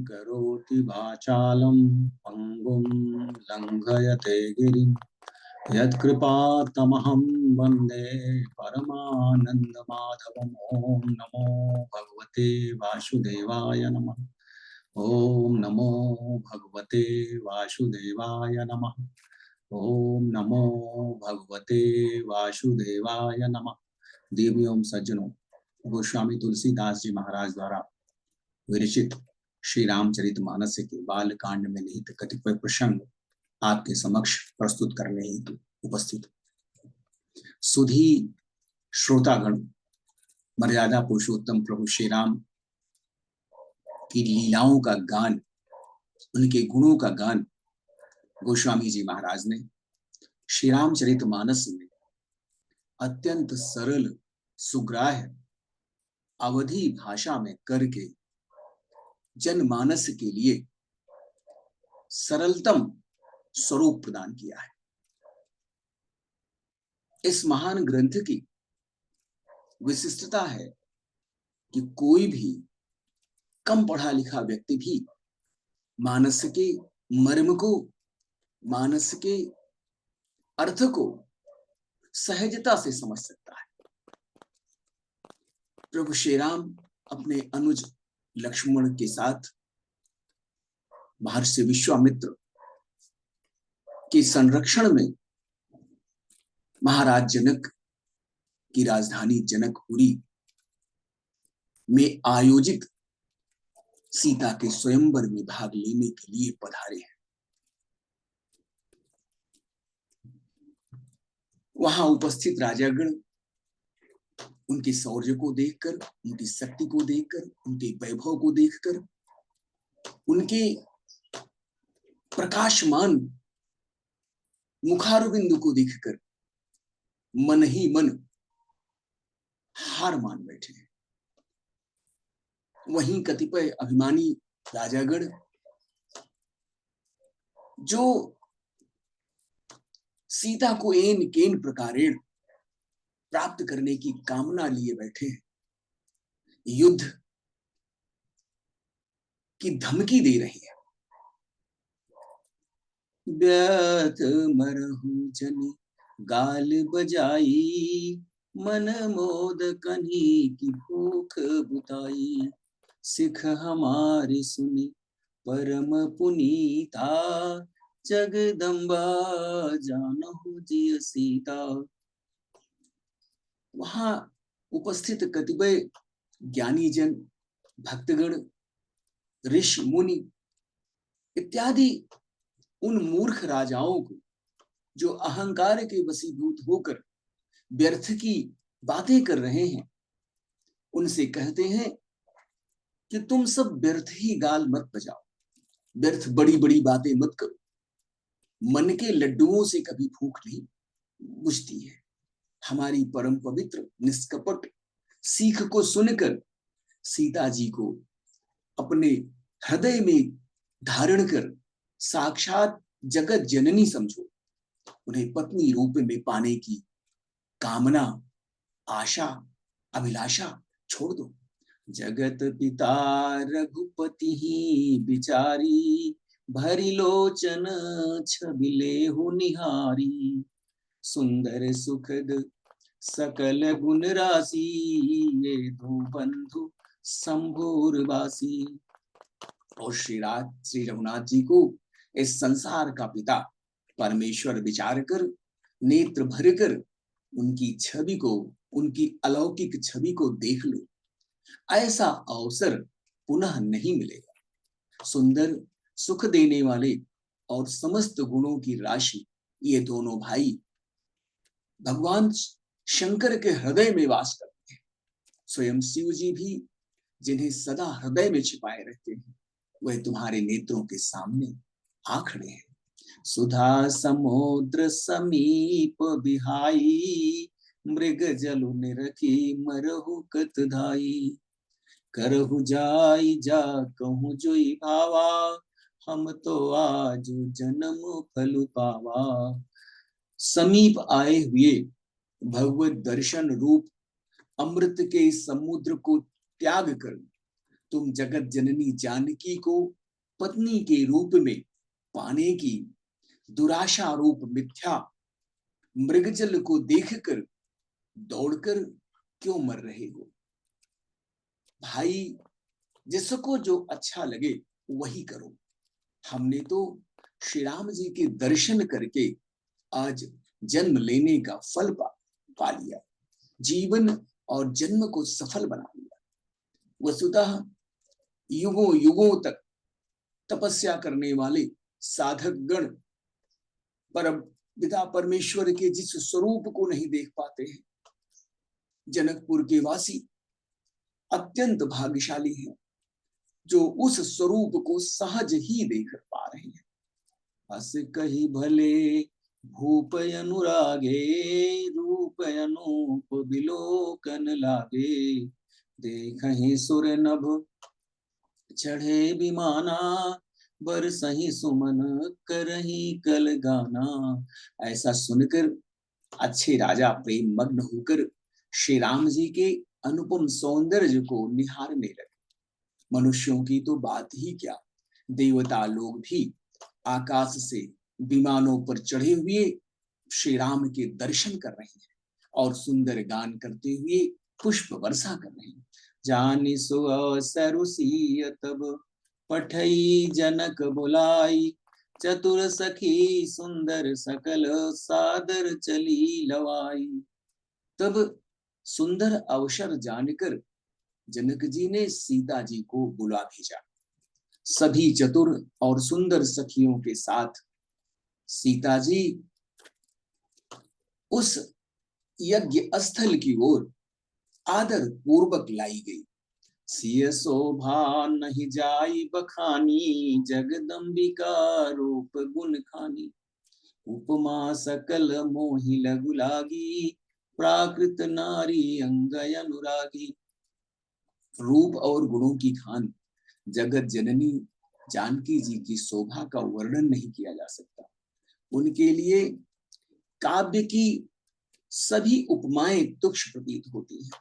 करोति वाचालं पङ्गुं लङ्घयते गिरिं यत्कृपातमहं वन्दे परमानन्दमाधवम्। ॐ नमो भगवते वासुदेवाय नमः। ॐ नमो भगवते वासुदेवाय नमः। ॐ नमो भगवते वासुदेवाय नमः। देवियों सज्जनों, गोस्वामी तुलसीदास जी महाराज द्वारा विरचित श्री रामचरितमानस के बाल कांड में निहित कतिपय प्रसंग आपके समक्ष प्रस्तुत करने हेतु उपस्थित। सुधी श्रोतागण, मर्यादा पुरुषोत्तम प्रभु श्री राम की लीलाओं का गान, उनके गुणों का गान गोस्वामी जी महाराज ने श्री रामचरितमानस में अत्यंत सरल सुग्राह्य अवधी भाषा में करके जनमानस के लिए सरलतम स्वरूप प्रदान किया है। इस महान ग्रंथ की विशिष्टता है कि कोई भी कम पढ़ा लिखा व्यक्ति भी मानस के मर्म को, मानस के अर्थ को सहजता से समझ सकता है। प्रभु श्री राम अपने अनुज लक्ष्मण के साथ महर्षि विश्वामित्र के संरक्षण में महाराज जनक की राजधानी जनकपुरी में आयोजित सीता के स्वयंवर में भाग लेने के लिए पधारे हैं। वहां उपस्थित राजागण उनके शौर्य को देखकर, उनकी शक्ति को देखकर, उनके वैभव को देखकर, उनके प्रकाशमान मुखारविंद को देखकर मन ही मन हार मान बैठे हैं। वहीं कतिपय अभिमानी राजागण जो सीता को एन केन प्रकारेण प्राप्त करने की कामना लिए बैठे हैं, युद्ध की धमकी दे रहे हैं। व्यथ मरहु जनि गाल बजाई, मन मोद कन्ही की भूख बुताई। सिख हमारी सुनी परम पुनीता, जगदम्बा जानहु जिय सीता। वहां उपस्थित कतिपय ज्ञानी जन, भक्तगण, ऋषि मुनि इत्यादि उन मूर्ख राजाओं को जो अहंकार के वशीभूत होकर व्यर्थ की बातें कर रहे हैं, उनसे कहते हैं कि तुम सब व्यर्थ ही गाल मत बजाओ, व्यर्थ बड़ी बड़ी बातें मत करो। मन के लड्डुओं से कभी भूख नहीं बुझती है। हमारी परम पवित्र निष्कपट सीख को सुनकर सीता जी को अपने हृदय में धारण कर साक्षात जगत जननी समझो। उन्हें पत्नी रूप में पाने की कामना, आशा, अभिलाषा छोड़ दो। जगत पिता रघुपति ही बिचारी, भरी लोचन छबिले हो निहारी। सुंदर सुखद सकल गुण राशि, ये दो बंधु संभोरवासी। और श्री रघुनाथ जी को इस संसार का पिता परमेश्वर विचार कर, नेत्र भर कर उनकी छवि को, उनकी अलौकिक छवि को देख लो। ऐसा अवसर पुनः नहीं मिलेगा। सुंदर, सुख देने वाले और समस्त गुणों की राशि ये दोनों भाई भगवान शंकर के हृदय में वास करते हैं। स्वयं शिव जी भी जिन्हें सदा हृदय में छिपाए रहते हैं, वह तुम्हारे नेत्रों के सामने आ खड़े हैं। सुधा समुद्र समीप बिहाई, मृग जलु निरखी मरहु कत धाई। करहु जाई जा कहूँ जोई भावा, हम तो आज जन्म फल पावा। समीप आए हुए भगवत दर्शन रूप अमृत के समुद्र को त्याग कर तुम जगत जननी जानकी को पत्नी के रूप में पाने की दुराशा रूप मिथ्या मृगजल को देखकर दौड़कर क्यों मर रहे हो? भाई, जिसको जो अच्छा लगे वही करो। हमने तो श्री राम जी के दर्शन करके आज जन्म लेने का फल पा लिया, जीवन और जन्म को सफल बना लिया। वस्तुतः युगों युगों तक तपस्या करने वाले साधक गण परम पिता परमेश्वर के जिस स्वरूप को नहीं देख पाते हैं, जनकपुर के वासी अत्यंत भाग्यशाली हैं जो उस स्वरूप को सहज ही देख पा रहे हैं। हस कही भले भूप अनुरागे, रूप अनूप बिलोकन लागे, देखहि सुर नभ चढ़े विमाना, बरसहि सुमन करहि कल गाना। ऐसा सुनकर अच्छे राजा प्रेम मग्न होकर श्री राम जी के अनुपम सौंदर्य को निहारने लगे। मनुष्यों की तो बात ही क्या, देवता लोग भी आकाश से विमानों पर चढ़े हुए श्री राम के दर्शन कर रहे हैं और सुंदर गान करते हुए पुष्प वर्षा कर रहे हैं। जानि सो अवसरुषीय तब पठई जनक बुलाई, चतुर सखी सुंदर सकल सादर चली लवाई। तब सुंदर अवसर जानकर जनक जी ने सीता जी को बुला भेजा। सभी चतुर और सुंदर सखियों के साथ सीता जी उस यज्ञ स्थल की ओर आदर पूर्वक लाई गई। सिय शोभा नहीं जाई बखानी, जगदम्बिका रूप गुण खानी, उपमा सकल मोहि लघु लागी, प्राकृत नारी अंग अनुरागी। रूप और गुणों की खान जगत जननी जानकी जी की शोभा का वर्णन नहीं किया जा सकता। उनके लिए काव्य की सभी उपमाएं तुच्छ प्रतीत होती हैं,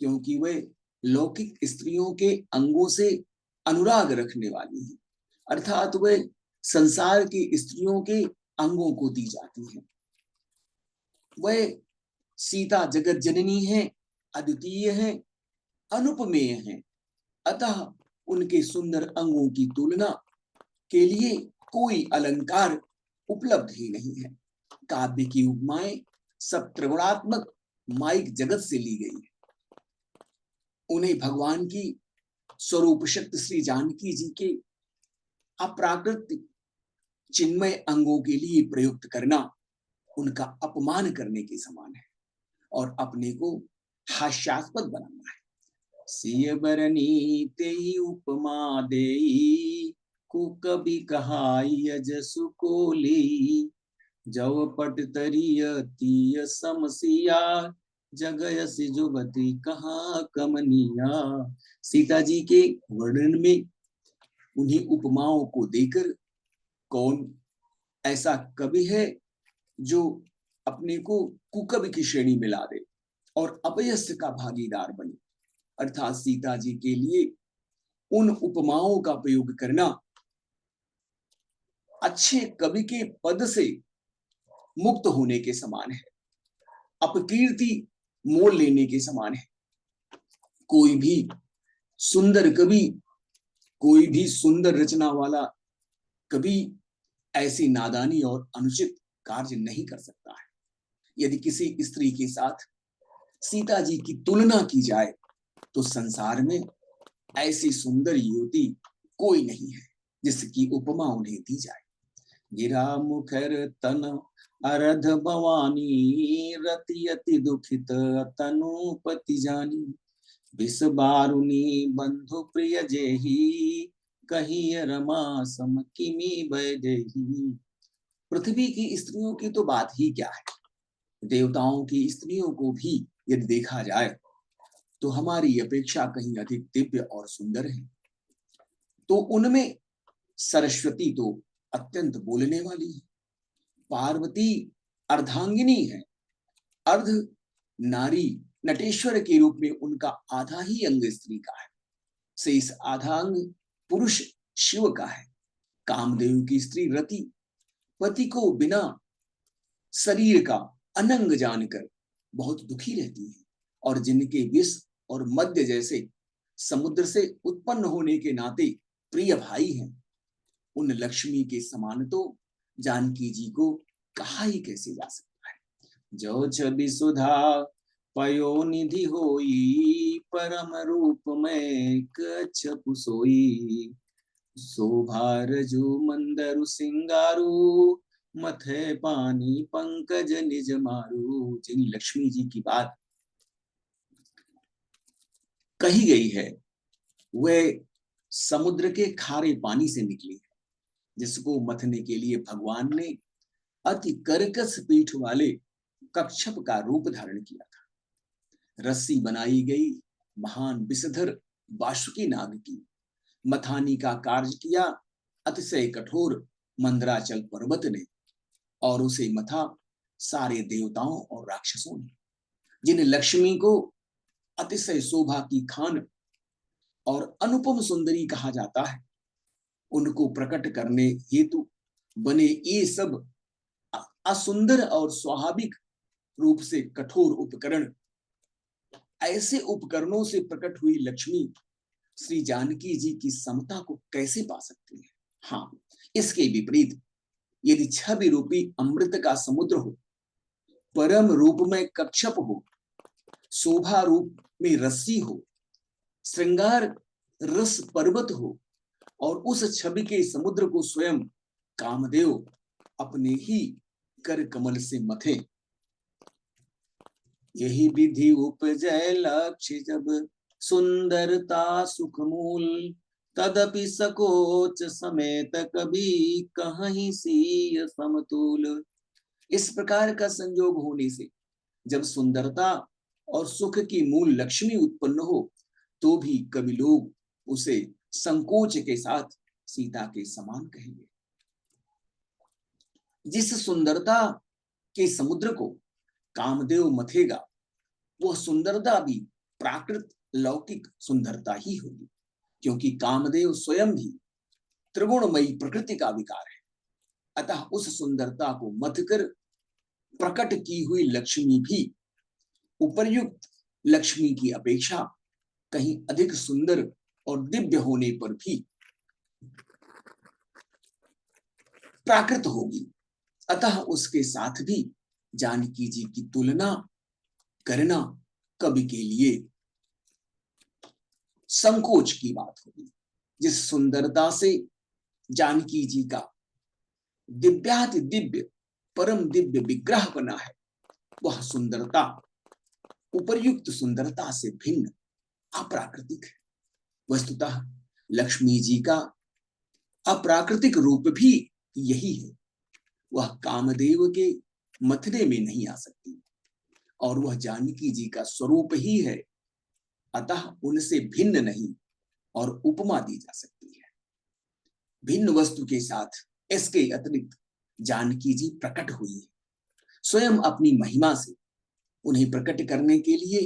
क्योंकि वे लौकिक स्त्रियों के अंगों से अनुराग रखने वाली हैं, अर्थात वे संसार की स्त्रियों के अंगों को दी जाती हैं। वे सीता जगत जननी है, अद्वितीय है, अनुपमेय है, अतः उनके सुंदर अंगों की तुलना के लिए कोई अलंकार उपलब्ध ही नहीं है। काव्य की उपमाएं सब त्रिगुणात्मक माइक जगत से ली गई है। उन्हें भगवान की स्वरूप शक्ति श्री जानकी जी के अप्राकृतिक चिन्मय अंगों के लिए प्रयुक्त करना उनका अपमान करने के समान है और अपने को हास्यास्पद बनाना है। सिय बरनी तेई उपमा देई, को कभी कहाई अजसु को ली, जव पट तरिय तीय समसिया, जगयसि जुबती कहाँ कमनिया। सीता जी के वर्णन में उन्हीं उपमाओं को देकर कौन ऐसा कवि है जो अपने को कुकवि की श्रेणी में ला दे और अपयश का भागीदार बने। अर्थात सीता जी के लिए उन उपमाओं का प्रयोग करना अच्छे कवि के पद से मुक्त होने के समान है, अपकीर्ति मोल लेने के समान है। कोई भी सुंदर कवि, कोई भी सुंदर रचना वाला कवि ऐसी नादानी और अनुचित कार्य नहीं कर सकता है। यदि किसी स्त्री के साथ सीता जी की तुलना की जाए तो संसार में ऐसी सुंदर युवती कोई नहीं है जिसकी उपमा उन्हें दी जाए। गिरा मुखर तन अरध भवानी, रति अति दुखित तनुपति जानी, विष बारुनी बंधु प्रिय जेही, कही रमा सम किमी बैदेही। पृथ्वी की स्त्रियों की तो बात ही क्या है, देवताओं की स्त्रियों को भी यदि देखा जाए तो हमारी अपेक्षा कहीं अधिक दिव्य और सुंदर है। तो उनमें सरस्वती तो अत्यंत बोलने वाली है, पार्वती अर्धांगिनी है, अर्ध नारी नटेश्वर के रूप में उनका आधा ही अंग स्त्री का है। से इस आधांग पुरुष शिव का है। कामदेव की स्त्री रति पति को बिना शरीर का अनंग जानकर बहुत दुखी रहती है, और जिनके विष और मद्य जैसे समुद्र से उत्पन्न होने के नाते प्रिय भाई हैं, उन लक्ष्मी के समान तो जानकी जी को कहा ही कैसे जा सकता है। जो छवि सुधा पयो निधि होई, परम रूप में कच्छप सोई। शोभा रजु मंदरु सिंगारू, मथे पानी पंकज निज मारू। जिन लक्ष्मी जी की बात कही गई है वह समुद्र के खारे पानी से निकली है, जिसको मथने के लिए भगवान ने अति कर्कश पीठ वाले कच्छप का रूप धारण किया था। रस्सी बनाई गई महान विषधर वासुकी नाग की, मथानी का कार्य किया अतिशय कठोर मंदराचल पर्वत ने, और उसे मथा सारे देवताओं और राक्षसों ने। जिन लक्ष्मी को अतिशय शोभा की खान और अनुपम सुंदरी कहा जाता है, उनको प्रकट करने हेतु बने ये सब असुंदर और स्वाभाविक रूप से कठोर उपकरण, ऐसे उपकरणों से प्रकट हुई लक्ष्मी श्री जानकी जी की समता को कैसे पा सकती है। हाँ, इसके विपरीत यदि छवि रूपी अमृत का समुद्र हो, परम रूप में कच्छप हो, शोभा रूप में रस्सी हो, श्रृंगार रस पर्वत हो, और उस छवि के समुद्र को स्वयं कामदेव अपने ही कर कमल से मथे, यही विधि उपजय लक्ष्य जब सुंदरता सुख मूल, तदपि सकोच समेत कभी कहीं सीय समतूल। इस प्रकार का संयोग होने से जब सुंदरता और सुख की मूल लक्ष्मी उत्पन्न हो, तो भी कभी लोग उसे संकोच के साथ सीता के समान कहेंगे। जिस सुंदरता के समुद्र को कामदेव मथेगा, वह सुंदरता भी प्राकृत लौकिक सुंदरता ही होगी, क्योंकि कामदेव स्वयं भी त्रिगुणमयी प्रकृति का विकार है। अतः उस सुंदरता को मथकर प्रकट की हुई लक्ष्मी भी उपर्युक्त लक्ष्मी की अपेक्षा कहीं अधिक सुंदर और दिव्य होने पर भी प्राकृत होगी। अतः उसके साथ भी जानकी जी की तुलना करना कवि के लिए संकोच की बात होगी। जिस सुंदरता से जानकी जी का दिव्याति दिव्य परम दिव्य विग्रह बना है, वह सुंदरता उपर्युक्त सुंदरता से भिन्न अप्राकृतिक है। वस्तुतः लक्ष्मी जी का अप्राकृतिक रूप भी यही है। वह कामदेव के मथने में नहीं आ सकती, और वह जानकी जी का स्वरूप ही है। अतः उनसे भिन्न नहीं और उपमा दी जा सकती है। भिन्न वस्तु के साथ इसके अतिरिक्त जानकी जी प्रकट हुई है। स्वयं अपनी महिमा से उन्हें प्रकट करने के लिए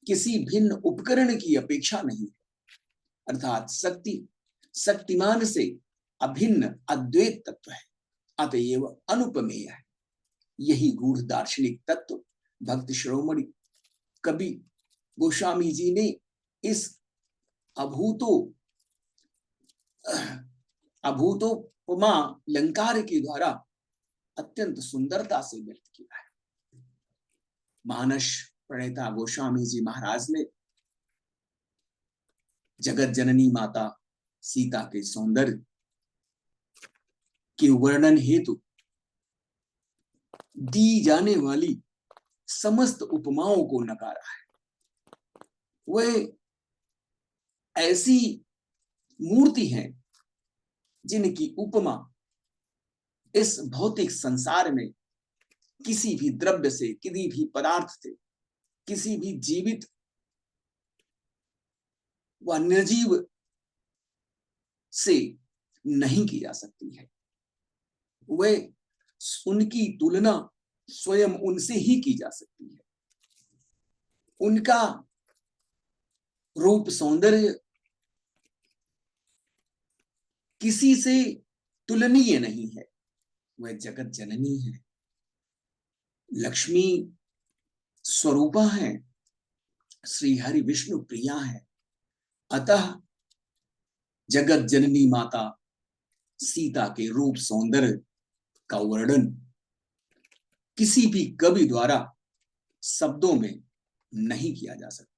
किसी भिन्न उपकरण की अपेक्षा नहीं है, अर्थात शक्ति शक्तिमान से अभिन्न अद्वैत तत्व है, अतएव अनुपमेय है। यही गूढ़ दार्शनिक तत्व भक्त शिरोमणि कवि गोस्वामी जी ने इस अभूतोपमा अलंकार के द्वारा अत्यंत सुंदरता से व्यक्त किया है। मानस प्रणेता गोस्वामी जी महाराज ने जगत जननी माता सीता के सौंदर्य के वर्णन हेतु दी जाने वाली समस्त उपमाओं को नकारा है। वह ऐसी मूर्ति हैं जिनकी उपमा इस भौतिक संसार में किसी भी द्रव्य से, किसी भी पदार्थ से, किसी भी जीवित व निर्जीव से नहीं की जा सकती है। वह उनकी तुलना स्वयं उनसे ही की जा सकती है। उनका रूप सौंदर्य किसी से तुलनीय नहीं है, वह जगत जननी है। लक्ष्मी स्वरूपा है, श्री हरि विष्णु प्रिया है। अतः जगत जननी माता सीता के रूप सौंदर्य का वर्णन किसी भी कवि द्वारा शब्दों में नहीं किया जा सकता।